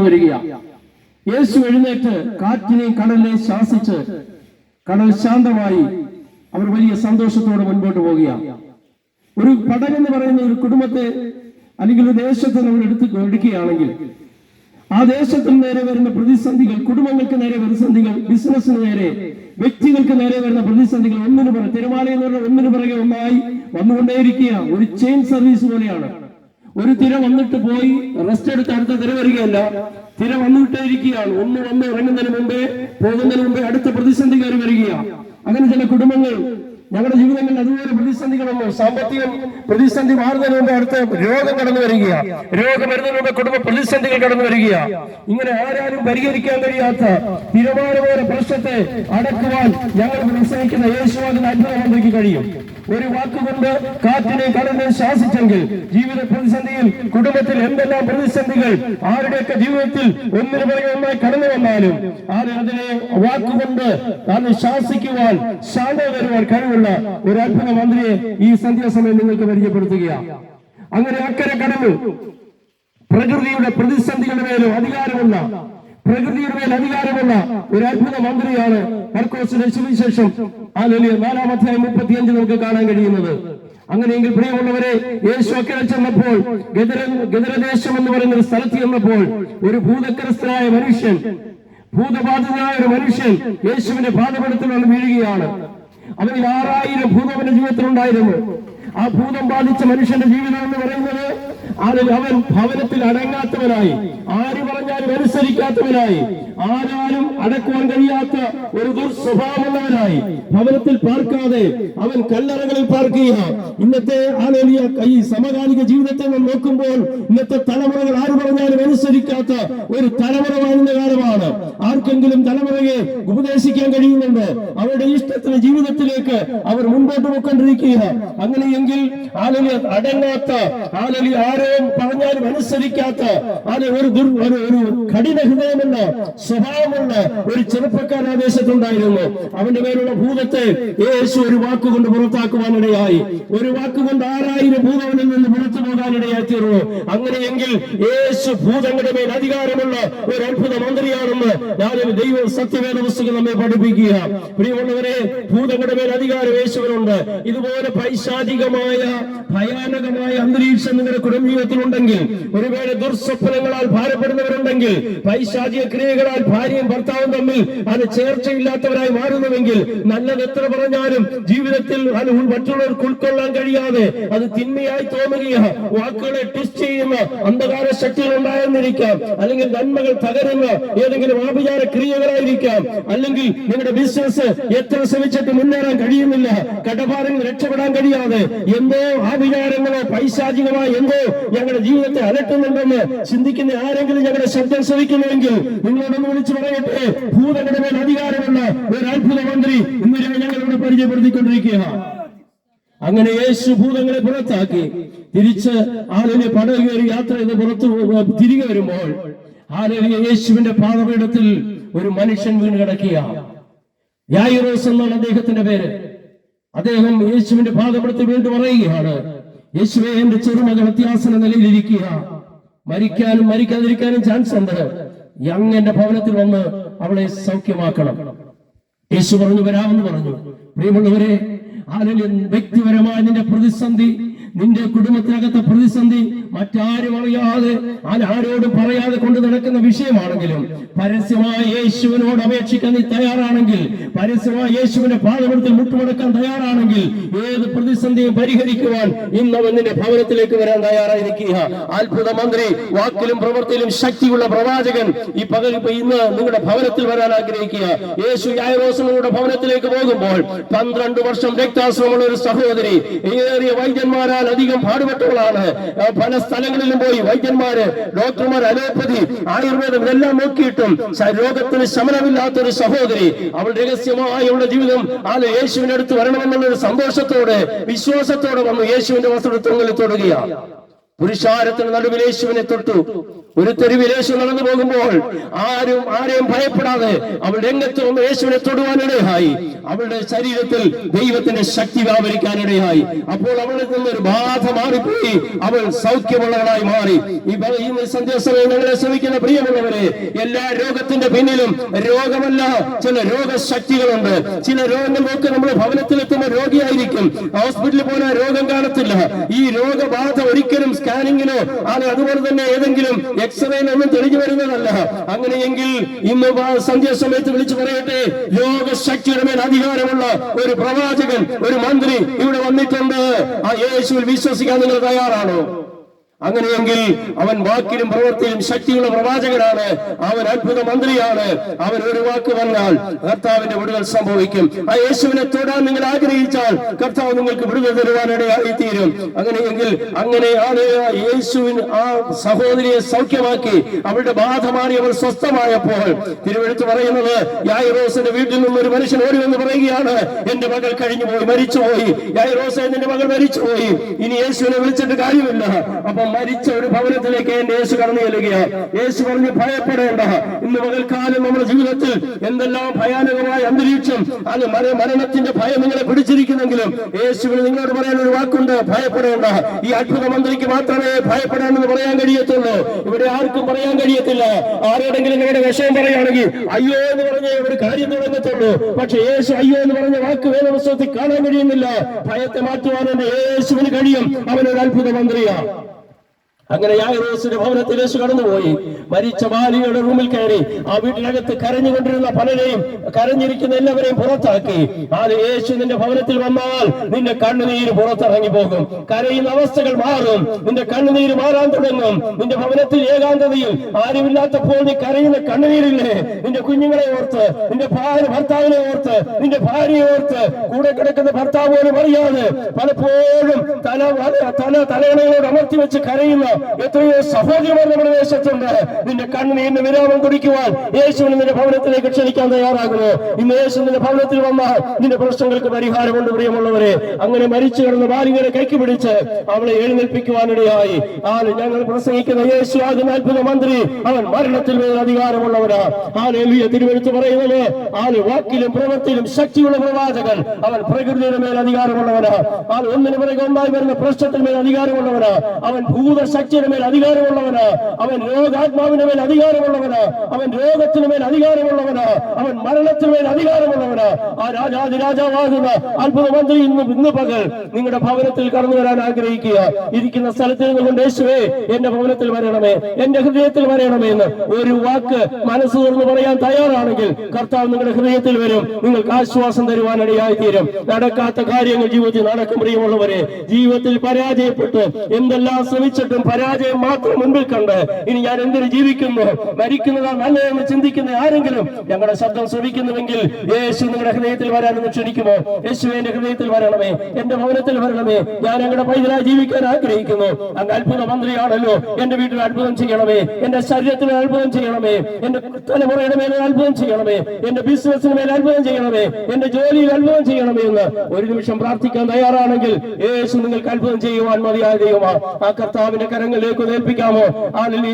വരികയാണ്. യേശു എഴുന്നേറ്റ് കാറ്റിനെയും കടലിനെയും ശാസിച്ച് കടൽ ശാന്തമായി അവർ വലിയ സന്തോഷത്തോടെ മുൻപോട്ട് പോവുകയാണ്. ഒരു പടകെന്ന് പറയുന്ന ഒരു കുടുംബത്തെ അല്ലെങ്കിൽ ഒരു ദേശത്തെ നമ്മൾ എടുക്കുകയാണെങ്കിൽ ആ ദേശത്തിന് നേരെ വരുന്ന പ്രതിസന്ധികൾ, കുടുംബങ്ങൾക്ക് നേരെ പ്രതിസന്ധികൾ, ബിസിനസ്സിന് നേരെ, വ്യക്തികൾക്ക് നേരെ വരുന്ന പ്രതിസന്ധികൾ തിരമാലയെന്ന് പറഞ്ഞാൽ ഒന്നിനു പിറകെ ഒന്നായി വന്നുകൊണ്ടേയിരിക്കുകയാണ്. ഒരു ചെയിൻ സർവീസ് പോലെയാണ്. ഒരു തിര വന്നിട്ട് പോയി റെസ്റ്റ് എടുത്ത് അടുത്ത തിര വരികയല്ല, തിര വന്നുവിട്ടേയിരിക്കുകയാണ്. ഒന്ന് വന്ന് ഇറങ്ങുന്നതിന് മുമ്പേ, പോകുന്നതിന് മുമ്പേ അടുത്ത പ്രതിസന്ധി കയറി വരികയാണ്. അങ്ങനെ ചില കുടുംബങ്ങൾ, ഞങ്ങളുടെ ജീവിതങ്ങളിൽ അതുപോലെ പ്രതിസന്ധികളൊന്നും, സാമ്പത്തിക പ്രതിസന്ധി മാറുന്നതിന് മുമ്പ് അടുത്ത രോഗം കടന്നു വരികയാണ്. രോഗം വരുന്നതിന് മുമ്പ് കുടുംബ പ്രതിസന്ധികൾ കടന്നു വരികയാണ്. ഇങ്ങനെ ആരാലും പരിഹരിക്കാൻ കഴിയാത്ത തിരമാലപോലെ പ്രശ്നത്തെ അടക്കുവാൻ ഞങ്ങൾ പ്രസംഗിക്കുന്ന യേശുവാകുന്ന അത്ഭുതമന്ത്രിക്ക് കഴിയും. ഒരു വാക്കുകൊണ്ട് കാറ്റിനെ കടലിനെ ശാസിച്ചെങ്കിൽ ജീവിത പ്രതിസന്ധിയിൽ, കുടുംബത്തിൽ എന്തെല്ലാം പ്രതിസന്ധികൾ ആരുടെയൊക്കെ ജീവിതത്തിൽ ഒന്നിനു പുറകെ ഒന്നായി കടന്നു വന്നാലും അതിനെ വാക്കുകൊണ്ട് ശാസിക്കുവാൻ, ശാന്തത തരുവാൻ കഴിവുള്ള ഒരു അത്ഭുത മന്ത്രിയെ ഈ സന്ധ്യാസമയം നിങ്ങൾക്ക് പരിചയപ്പെടുത്തുകയാണ്. അങ്ങനെ അക്കരെ കടന്നു പ്രകൃതിയുടെ പ്രതിസന്ധികളുടെ മേലും അധികാരമുള്ള, പ്രകൃതിയുടെ മേൽ അധികാരമുള്ള ഒരു അത്ഭുത മന്ത്രിയാണ് മർക്കോസിന്റെ സുവിശേഷം 4-ാം അധ്യായം 35 നമുക്ക് കാണാൻ കഴിയുന്നത്. അങ്ങനെയെങ്കിൽ പ്രിയമുള്ളവരെ, യേശു അക്കരെ ചെന്നപ്പോൾ, ഗദരദേശം എന്ന് പറയുന്ന ഒരു സ്ഥലത്ത് ചെന്നപ്പോൾ ഒരു ഭൂതഗ്രസ്തനായ മനുഷ്യൻ, ഭൂതബാധിതനായ ഒരു മനുഷ്യൻ യേശുവിന്റെ പാദപീഠത്തിൽ വന്ന് വീഴുകയാണ്. അവനിൽ 6000 ഭൂതം അവന്റെ ജീവിതത്തിലുണ്ടായിരുന്നു. ആ ഭൂതം ബാധിച്ച മനുഷ്യന്റെ ജീവിതം എന്ന് പറയുന്നത് അവൻ ഭവനത്തിൽ അടങ്ങാത്തവനായി, ആര് പറഞ്ഞാലും അനുസരിക്കാത്തവനായി, ആരാലും അടക്കുവാൻ കഴിയാത്ത ഒരു ദുർസ്വഭാവമുള്ളവനായി ഭവനത്തിൽ പാർക്കാതെ അവൻ കല്ലറകളിൽ പാർക്കുകയാണ്. ഇന്നത്തെ ഈ സമകാലിക ജീവിതത്തെ നാം നോക്കുമ്പോൾ ഇന്നത്തെ തലമുറകൾ ആര് പറഞ്ഞാലും അനുസരിക്കാത്ത ഒരു തലമുറ വാഴുന്ന കാലമാണ്. ആർക്കെങ്കിലും തലമുറയെ ഉപദേശിക്കാൻ കഴിയുന്നുണ്ട്, അവരുടെ ഇഷ്ടത്തിന് ജീവിതത്തിലേക്ക് അവർ മുൻപോട്ട് പോയിക്കൊണ്ടിരിക്കുക. അങ്ങനെയെങ്കിൽ അടങ്ങാത്ത, ആരോ പറഞ്ഞാലും അനുസരിക്കാത്ത, ഒരു കഠിന ഹൃദയമുള്ള സ്വഭാവമുള്ള ഒരു ചെറുപ്പക്കാരൻ ദേശത്തുണ്ടായിരുന്നു. അവന്റെ മേലുള്ള ഭൂതത്തെ യേശു ഒരു വാക്കുകൊണ്ട് പുറത്താക്കുവാനിടയായി. ഒരു വാക്കുകൊണ്ട് 6000 ഭൂതങ്ങളിൽ നിന്ന് പുറത്തു പോകാനിടയായി തീർന്നു. അങ്ങനെയെങ്കിൽ യേശു ഭൂതങ്ങളുടെ മേൽ അധികാരമുള്ള ഒരു അത്ഭുത മന്ത്രിയാണെന്ന് ഞാനൊരു ദൈവ സത്യവേദ പുസ്തകം നമ്മെ പഠിപ്പിക്കുക. പ്രിയമുള്ളവരെ, ഭൂതങ്ങളുടെ മേൽ അധികാരം യേശുവിനുണ്ട്. ഇതുപോലെ പൈശാചികമായ, ഭയാനകമായ അന്തരീക്ഷം നിങ്ങളുടെ കുടുംബ ജീവിതത്തിലുണ്ടെങ്കിൽ, ഒരുവേള ദുർസ്വപ്നങ്ങളാൽ ഭാരപ്പെടുന്നവരുണ്ടെങ്കിൽ, പൈശാചിക ക്രിയകളാൽ ഭാര്യയും ഭർത്താവും തമ്മിൽ അത് ചേർച്ചയില്ലാത്തവരായി മാറുന്നുവെങ്കിൽ, നല്ലത് എത്ര പറഞ്ഞാലും ജീവിതത്തിൽ അത് മറ്റുള്ളവർക്ക് ഉൾക്കൊള്ളാൻ കഴിയാതെ അത് തിന്മയായി തോന്നുകയോ വാക്കുകളെ ട്വിസ്റ്റ് ചെയ്യുന്ന അന്ധകാര ശക്തികൾ ഉണ്ടായെന്നിരിക്കാം, അല്ലെങ്കിൽ നന്മകൾ തകരുന്ന ഏതെങ്കിലും ആഭിചാര ക്രിയകളായിരിക്കാം, അല്ലെങ്കിൽ നിങ്ങളുടെ ബിസിനസ് എത്ര ശ്രമിച്ചിട്ട് മുന്നേറാൻ കഴിയുന്നില്ല, കടഭാരങ്ങൾ രക്ഷപ്പെടാൻ കഴിയാതെ എന്തോ ആഭിചാരങ്ങളോ പൈശാചികമായ എന്തോ ഞങ്ങളുടെ ജീവിതത്തെ അലട്ടുന്നുണ്ടെന്ന് ചിന്തിക്കുന്ന ആരെങ്കിലും ഞങ്ങളുടെ ശബ്ദം ശ്രവിക്കുന്നുവെങ്കിൽ നിങ്ങളോടൊന്ന് വിളിച്ചു പറയട്ടെ, ഭൂതങ്ങളുടെ മേൽ അധികാരമുള്ള ഒരു അത്ഭുത മന്ത്രി ഇന്ന് ഞങ്ങളിവിടെ പരിചയപ്പെടുത്തിക്കൊണ്ടിരിക്കുകയാണ്. അങ്ങനെ യേശു ഭൂതങ്ങളെ പുറത്താക്കി തിരിച്ച് പടക് കയറി യാത്ര ചെയ്ത് പുറത്തു തിരികെ വരുമ്പോൾ യേശുവിന്റെ പാദപീഠത്തിൽ ഒരു മനുഷ്യൻ വീണ് കിടക്കുകയാണ്. യായിറോസ് എന്നാണ് അദ്ദേഹത്തിന്റെ പേര്. അദ്ദേഹം യേശുവിന്റെ പാദപീഠത്തിൽ വീണ്ടും പറയുകയാണ്, യേശുവേ, എന്റെ ചെറുമകൾ അത്യാസന നിലയിലിരിക്കുക, മരിക്കാനും മരിക്കാതിരിക്കാനും ചാൻസ് ഉണ്ട്, അങ്ങ് എന്റെ ഭവനത്തിൽ വന്ന് അവളെ സൗഖ്യമാക്കണം. യേശു പറഞ്ഞു, വരാമെന്ന് പറഞ്ഞു. പ്രിയമുള്ളവരെ, വ്യക്തിപരമായ നിന്റെ പ്രതിസന്ധി, നിന്റെ കുടുംബത്തിനകത്തെ പ്രതിസന്ധി മറ്റാരും അറിയാതെ, ആരോടും പറയാതെ കൊണ്ട് നടക്കുന്ന വിഷയമാണെങ്കിലും പരസ്യമായ യേശുവിനോട് അപേക്ഷിക്കാൻ നീ തയ്യാറാണെങ്കിൽ, പരസ്യമായ യേശുവിന്റെ പാദപീഠത്തിൽ മുട്ടുമടക്കാൻ തയ്യാറാണെങ്കിൽ, ഏത് പ്രതിസന്ധിയും പരിഹരിക്കുവാൻ ഇന്നവൻ നിന്റെ ഭവനത്തിലേക്ക് വരാൻ തയ്യാറായിരിക്കുക. അത്ഭുത മന്ത്രി, വാക്കിലും പ്രവൃത്തിയിലും ശക്തിയുള്ള പ്രവാചകൻ ഈ പകൽ ഇന്ന് നിങ്ങളുടെ ഭവനത്തിൽ വരാൻ ആഗ്രഹിക്കുക. യേശു യായിറോസിന്റെ ഭവനത്തിലേക്ക് പോകുമ്പോൾ 12 വർഷം രക്താശ്രമമുള്ള ഒരു സഹോദരി, ഏറിയ വൈദ്യന്മാരാൽ അധികം പാടുപെട്ടവളാണ്. പല സ്ഥലങ്ങളിലും പോയി വൈദ്യന്മാര്, ഡോക്ടർമാർ, അലോപ്പതി, ആയുർവേദം ഇതെല്ലാം നോക്കിയിട്ടും രോഗത്തിന് ശമനമില്ലാത്തൊരു സഹോദരി, അവൾ രഹസ്യമായ അവളുടെ ജീവിതം യേശുവിന്റെ അടുത്ത് വരണമെന്നുള്ള ഒരു സന്തോഷത്തോടെ, വിശ്വാസത്തോടെ വന്നു യേശുവിന്റെ വസ്ത്രത്തിൽ തൊടുകയാണ്. പുരുഷാരത്തിന് നടുവിൽ യേശുവിനെ തൊട്ടു. ഒരു തെരുവിൽ യേശു നടന്നു പോകുമ്പോൾ ആരെയും ഭയപ്പെടാതെ അവൾ രംഗത്ത് വന്ന് യേശുവിനെ തൊടുവാനിടയായി. അവളുടെ ശരീരത്തിൽ ദൈവത്തിന്റെ ശക്തി വ്യാപരിക്കാനിടയായി. അപ്പോൾ അവളിൽ നിന്നൊരു ബാധ മാറിപ്പോയി. അവൾ സൗഖ്യമുള്ളവളായി മാറി. ഈ സന്ധ്യാസമയം ഞങ്ങളെ ശ്രമിക്കുന്ന പ്രിയമുള്ളവരെ, എല്ലാ രോഗത്തിന്റെ പിന്നിലും രോഗമല്ല, ചില രോഗശക്തികളുണ്ട്. ചില രോഗങ്ങൾക്ക് നമ്മൾ ഭവനത്തിലെത്തുമ്പോൾ രോഗിയായിരിക്കും, ഹോസ്പിറ്റലിൽ പോയാൽ രോഗം കാണത്തില്ല. ഈ രോഗബാധ ഒരിക്കലും സ്കാനിങ്ങിനോ അതുപോലെ തന്നെ ഏതെങ്കിലും എക്സ്റേയിലൊന്നും തെളിഞ്ഞു വരുന്നതല്ല. അങ്ങനെയെങ്കിൽ ഇന്ന് സന്ധ്യാസമയത്ത് വിളിച്ചു പറയട്ടെ, രോഗശക്തിയുടെ മേൽ അധികാരമുള്ള ഒരു പ്രവാചകൻ, ഒരു മന്ത്രി ഇവിടെ വന്നിട്ടുണ്ട്. ആ യേശുവിൽ വിശ്വസിക്കാൻ നിങ്ങൾ തയ്യാറാണോ? അങ്ങനെയെങ്കിൽ അവൻ വാക്കിലും പ്രവൃത്തിയിലും ശക്തിയുള്ള പ്രവാചകനാണ്. അവൻ അത്ഭുത മന്ത്രിയാണ്. അവൻ ഒരു വാക്ക് പറഞ്ഞാൽ കർത്താവിന്റെ വിടുതൽ സംഭവിക്കും. ആ യേശുവിനെ തൊടാൻ നിങ്ങൾ ആഗ്രഹിച്ചാൽ കർത്താവ് നിങ്ങൾക്ക് വിടുതൽ തരുവാനിടയായി തീരും. അങ്ങനെയെങ്കിൽ അങ്ങനെയാണ് യേശുവിന് ആ സഹോദരിയെ സൗഖ്യമാക്കി. അവളുടെ ബാധ മാറി അവൾ സ്വസ്ഥമായപ്പോൾ തിരുവെഴുത്ത് പറയുന്നത്, യായിറോസിന്റെ വീട്ടിൽ നിന്ന് ഒരു മനുഷ്യൻ ഓടി വന്ന് പറയുകയാണ്, എന്റെ മകൾ കഴിഞ്ഞുപോയി, മരിച്ചുപോയി. യായിറോസേ, നിന്റെ മകൾ മരിച്ചുപോയി, ഇനി യേശുവിനെ വിളിച്ചിട്ട് കാര്യമില്ല. അപ്പം മരിച്ച ഒരു ഭവനത്തിലേക്ക് എന്റെ യേശു കടന്നു ചെല്ലുകയാണ്. യേശു പറഞ്ഞു, ഭയപ്പെടേണ്ട. ഇന്ന് പകൽക്കാലം നമ്മുടെ ജീവിതത്തിൽ എന്തെല്ലാം ഭയാനകമായ അന്തരീക്ഷം, അത് മരണത്തിന്റെ ഭയം നിങ്ങളെ പിടിച്ചിരിക്കുന്നെങ്കിലും യേശുവിന് നിങ്ങളോട് പറയാൻ ഒരു വാക്കുണ്ട്, ഭയപ്പെടേണ്ട. ഈ അത്ഭുത മന്ത്രിക്ക് മാത്രമേ ഭയപ്പെടാനെന്ന് പറയാൻ കഴിയത്തുള്ളൂ. ഇവിടെ ആർക്കും പറയാൻ കഴിയത്തില്ല. ആരോടെങ്കിലും നിങ്ങളുടെ വിഷയം പറയുകയാണെങ്കിൽ അയ്യോ എന്ന് പറഞ്ഞ ഒരു കാര്യം തുടങ്ങത്തുള്ളൂ. പക്ഷെ യേശു അയ്യോ എന്ന് പറഞ്ഞ വാക്ക് വേദപുസ്തകത്തിൽ കാണാൻ കഴിയുന്നില്ല. ഭയത്തെ മാറ്റുവാൻ എന്റെ യേശുവിന് കഴിയും. അവനൊരു അത്ഭുത മന്ത്രിയാണ്. അങ്ങനെ യായിറോസിന്റെ ഭവനത്തിൽ യേശു കടന്നുപോയി. മരിച്ച ബാലിയുടെ റൂമിൽ കയറി ആ വീട്ടിനകത്ത് കരഞ്ഞുകൊണ്ടിരുന്ന പലരെയും, കരഞ്ഞിരിക്കുന്ന എല്ലാവരെയും പുറത്താക്കി. യേശു നിന്റെ ഭവനത്തിൽ വന്നാൽ നിന്റെ കണ്ണുനീര് പുറത്തിറങ്ങി പോകും. കരയുന്ന അവസ്ഥകൾ മാറും. നിന്റെ കണ്ണുനീര് മാറാൻ തുടങ്ങും. നിന്റെ ഭവനത്തിൽ ഏകാന്തതയിൽ ആരുമില്ലാത്തപ്പോൾ നീ കരയുന്ന കണ്ണുനീരില്ലേ, നിന്റെ കുഞ്ഞുങ്ങളെ ഓർത്ത്, നിന്റെ ഭർത്താവിനെ ഓർത്ത്, നിന്റെ ഭാര്യയെ ഓർത്ത്, കൂടെ കിടക്കുന്ന ഭർത്താവ് പോലും അറിയാതെ പലപ്പോഴും തലയണയോട് അമർത്തി വെച്ച് കരയുന്ന എത്രയോ സഹോദരന്മാർ നമ്മുടെ ദേശത്തുണ്ട്. നിന്റെ കണ്ണുനീരിന്റെ വിരാമം കുടിക്കുവാൻ യേശുവിനെ നിന്റെ ഭവനത്തിലേക്ക് ക്ഷണിക്കാൻ തയ്യാറാകുന്നു. ഇന്ന് യേശു നിന്റെ ഭവനത്തിൽ വന്നാൽ നിന്റെ പ്രശ്നങ്ങൾക്ക് പരിഹാരമുണ്ട്. പ്രിയമുള്ളവരെ, അങ്ങനെ മരിച്ചു കിടന്ന ബാലികരെ കൈക്ക് പിടിച്ച് അവളെ എഴുന്നേൽപ്പിക്കുവാനിടയായി. ഞങ്ങൾ പ്രസംഗിക്കുന്ന യേശു ആകുന്ന അത്ഭുത മന്ത്രി, അവൻ മരണത്തിൽ മേൽ അധികാരമുള്ളവരാ. തിരുവെഴുത്ത് പറയുന്നത്, വാക്കിലും പ്രവൃത്തിയിലും ശക്തിയുള്ള പ്രവാചകൻ, അവൻ പ്രകൃതിയുടെ മേൽ അധികാരമുള്ളവനാ. ഒന്നിനു പിറകെ ഒന്നായി വരുന്ന പ്രശ്നത്തിന് മേൽ അധികാരമുള്ളവനാ. അവൻ ഭൂതശക്തിയുടെ മേൽ അധികാരമുള്ളവനാ. അവൻ രോഗാത്മാവിന്റെ മേൽ അധികാരമുള്ളവനാ. അവൻ രോഗത്തിന് മേൽ അധികാരമുള്ളവനാ. അവൻ മരണത്തിന് മേൽ അധികാരമുള്ളവനാ. ആ രാജാവാകുന്ന അത്ഭുത മന്ത്രി ഇന്ന് പകൽ നിങ്ങളുടെ ഭവനത്തിൽ കടന്നു വരാൻ ആഗ്രഹിക്കുക. ഇരിക്കുന്ന സ്ഥലത്ത് നിന്നുകൊണ്ട് യേശുവേ, എന്റെ ഭവനത്തിൽ വരണമേ, എന്റെ ഹൃദയത്തിൽ വരണമേ എന്ന് ഒരു വാക്ക് മനസ്സ് തുറന്ന് പറയാൻ തയ്യാറാണെങ്കിൽ കർത്താവ് നിങ്ങളുടെ ഹൃദയത്തിൽ വരും. നിങ്ങൾക്ക് ആശ്വാസം തരുവാനിടയായി തീരും. നടക്കാത്ത കാര്യങ്ങൾ ജീവിതത്തിൽ നടക്കും. പ്രിയമുള്ളവരെ, ജീവിതത്തിൽ പരാജയപ്പെട്ട് എന്തെല്ലാം ശ്രമിച്ചിട്ടും പരാജയം മാത്രം മുൻപിൽ കണ്ട് ഇനി ഞാൻ എന്തിനു ജീവിക്കുന്നു, മരിക്കുന്നതാ നല്ലതെന്ന് ചിന്തിക്കുന്ന ആരെങ്കിലും ഞങ്ങളുടെ ശബ്ദം ശ്രമിക്കുന്നുവെങ്കിൽ യേശു നിങ്ങളുടെ ഹൃദയത്തിൽ വരാനെന്ന് ക്ഷണിക്കുമോ? യേശു എന്റെ ഹൃദയത്തിൽ വരണമേ, എന്റെ ഭവനത്തിൽ വരണമേ, ഞാൻ ഞങ്ങളുടെ പൈതലായി ജീവിക്കാൻ ആഗ്രഹിക്കുന്നു. അങ്ങ് അത്ഭുത മന്ത്രിയാണല്ലോ. എന്റെ വീട്ടിൽ അത്ഭുതം ചെയ്യണമേ, എന്റെ ശരീരത്തിൽ അത്ഭുതം ചെയ്യണമേ, എന്റെ തലമുറയുടെ മേലെ അത്ഭുതം ചെയ്യണമേ, എന്റെ ബിസിനസിന് മേലെ അത്ഭുതം ചെയ്യണമേ, എന്റെ ജോലിയിൽ അത്ഭുതം ചെയ്യണമേ എന്ന് ഒരു നിമിഷം പ്രാർത്ഥിക്കാൻ തയ്യാറാണെങ്കിൽ യേശു നിങ്ങൾക്ക് അത്ഭുതം ചെയ്യുവാൻ മതിയായ ദൈവമാണ്. ആ കർത്താവിന്റെ കരങ്ങളിലേക്ക് ഏൽപ്പിക്കാമോ?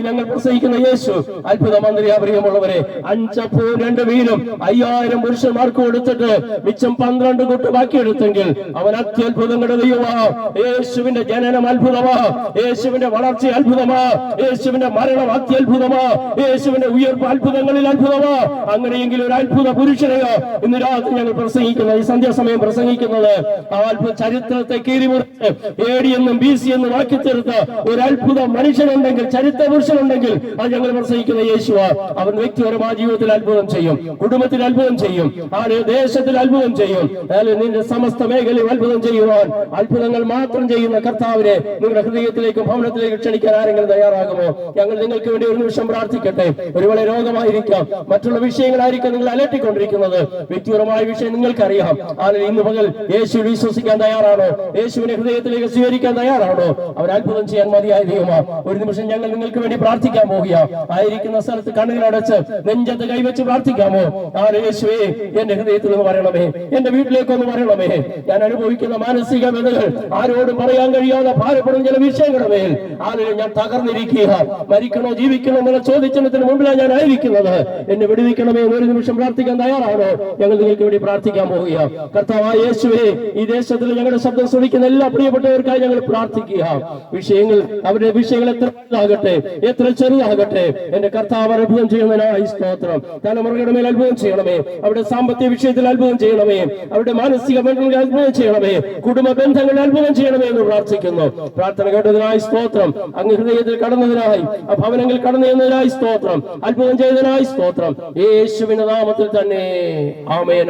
ഞങ്ങൾ പ്രസംഗിക്കുന്ന യേശു അത്ഭുത മന്ത്രിയാ. പ്രിയമുള്ളവരെ, 5 അപ്പവും 2 മീനും 5000 പുരുഷന്മാർക്ക് കൊടുത്തിട്ട് മിച്ചം 12 കൂട്ട് ബാക്കിയെടുത്തെങ്കിൽ അവൻ അത്യത്ഭുതങ്ങളുടെ ദൈവമാ. യേശുവിന്റെ ജനനം അത്ഭുതമാ, യേശുവിന്റെ വളർച്ച അത്ഭുതമാ, യേശുവിന്റെ മരണം അത്യത്ഭുതമാ, യേശുവിന്റെ ഉയർപ്പ് അത്ഭുതങ്ങളിൽ അത്ഭുതമാ. അങ്ങനെയെങ്കിൽ ഒരു അത്ഭുത പുരുഷനെയോ ഇന്ന് രാത്രി ഞങ്ങൾ പ്രസംഗിക്കുന്നത്, ഈ സന്ധ്യാസമയം പ്രസംഗിക്കുന്നത്, ആ അത്ഭുത ചരിത്രത്തെ കീറിമുറിച്ച് AD എന്നും BC എന്നും ആക്കി തീർത്ത ഒരു അത്ഭുത മനുഷ്യനുണ്ടെങ്കിൽ, ചരിത്ര പുരുഷനുണ്ടെങ്കിൽ അത് ഞങ്ങൾ പ്രസംഗിക്കുന്ന യേശുവാ. അവൻ വ്യക്തിപരമായ ജീവിതത്തിൽ അത്ഭുതം ചെയ്യും, കുടുംബത്തിൽ അത്ഭുതം ചെയ്യും, ദേശത്തിൽ അത്ഭുതം ചെയ്യും, നിന്റെ സമസ്ത മേഖലയിൽ അത്ഭുതം ചെയ്യുവാൻ അത്ഭുതങ്ങൾ മാത്രം ചെയ്യുന്ന കർത്താവിനെ നിങ്ങളുടെ ഹൃദയത്തിലേക്കും ഭവനത്തിലേക്കും ക്ഷണിക്കാൻ ആരെങ്കിലും തയ്യാറാകുമോ? ഞങ്ങൾ നിങ്ങൾക്ക് വേണ്ടി ഒരു നിമിഷം പ്രാർത്ഥിക്കട്ടെ. ഒരുവേള രോഗമായിരിക്കാം, മറ്റുള്ള വിഷയങ്ങളായിരിക്കാം നിങ്ങൾ അലട്ടിക്കൊണ്ടിരിക്കുന്നത്. വ്യക്തിപരമായ വിഷയം നിങ്ങൾക്കറിയാം. ഇന്ന് പകൽ യേശു വിശ്വസിക്കാൻ തയ്യാറാണോ? യേശുവിനെ ഹൃദയത്തിലേക്ക് സ്വീകരിക്കാൻ തയ്യാറാണോ? അവർ അത്ഭുതം ചെയ്യാൻ മതിയായ ദൈവമാ, ഒരു നിമിഷം ഞങ്ങൾ നിങ്ങൾക്ക് വേണ്ടി പ്രാർത്ഥിക്കാൻ പോകുക. ആയിരിക്കുന്ന സ്ഥലത്ത് കണ്ണുകളടച്ച് നെഞ്ചത്ത് കൈവച്ച് പ്രാർത്ഥിക്കാമോ? യേശുവേ, എന്റെ ഹൃദയത്തിൽ നിന്ന് പറയണമേ, എന്റെ വീട്ടിലേക്കൊന്ന് പറയണമേ. ഞാൻ അനുഭവിക്കുന്ന മാനസിക വേദനകൾ ആരോടും പറയാൻ കഴിയാതെ ഭാരപ്പെടുന്ന ചില വിഷയങ്ങളുടെ മേൽ ഞാൻ തകർന്നിരിക്കുക. മരിക്കണോ ജീവിക്കണോ എന്നുള്ള ചോദ്യചിഹ്നത്തിന് മുമ്പിലാണ് ഞാൻ ആയിരിക്കുന്നത്. എന്നെ വിടുവിക്കണമേ എന്ന് ഒരു നിമിഷം പ്രാർത്ഥിക്കാൻ തയ്യാറാണോ? ഞങ്ങൾ നിങ്ങൾക്ക് വേണ്ടി പ്രാർത്ഥിക്കാൻ പോവുക. കർത്താവായ യേശുവേ, ഈ ദേശത്തിൽ ഞങ്ങളുടെ ശബ്ദം ശ്രമിക്കുന്ന എല്ലാ പ്രിയപ്പെട്ടവർക്കായി ഞങ്ങൾ പ്രാർത്ഥിക്കുക. വിഷയങ്ങൾ, അവരുടെ വിഷയങ്ങൾ എത്ര വലുതാകട്ടെ, എത്ര ചെറുതാകട്ടെ, എന്റെ കർത്താവ് അത്ഭുതം ചെയ്യുന്നതിനായി സ്തോത്രം. തലമുറകളുടെ മേൽ അത്ഭുതം ചെയ്യണമേ. അവരുടെ സാമ്പത്തിക വിഷയത്തിൽ അത്ഭുതം ചെയ്യണമേ. അവരുടെ മാനസിക ബന്ധങ്ങളിൽ അത്ഭുതം ചെയ്യണമേ. കുടുംബ ബന്ധങ്ങളിൽ അത്ഭുതം ചെയ്യണമേ എന്ന് പ്രാർത്ഥിക്കുന്നു. പ്രാർത്ഥന കേട്ടതിനായി സ്തോത്രം. അങ്ങ് ഹൃദയത്തിൽ കടന്നതിനായി, ആ ഭവനങ്ങളിൽ കടന്നു എന്നതിനായി സ്തോത്രം. അത്ഭുതം ചെയ്തതിനായി സ്തോത്രം. യേശുവിന്റെ നാമത്തിൽ തന്നെ ആമേൻ.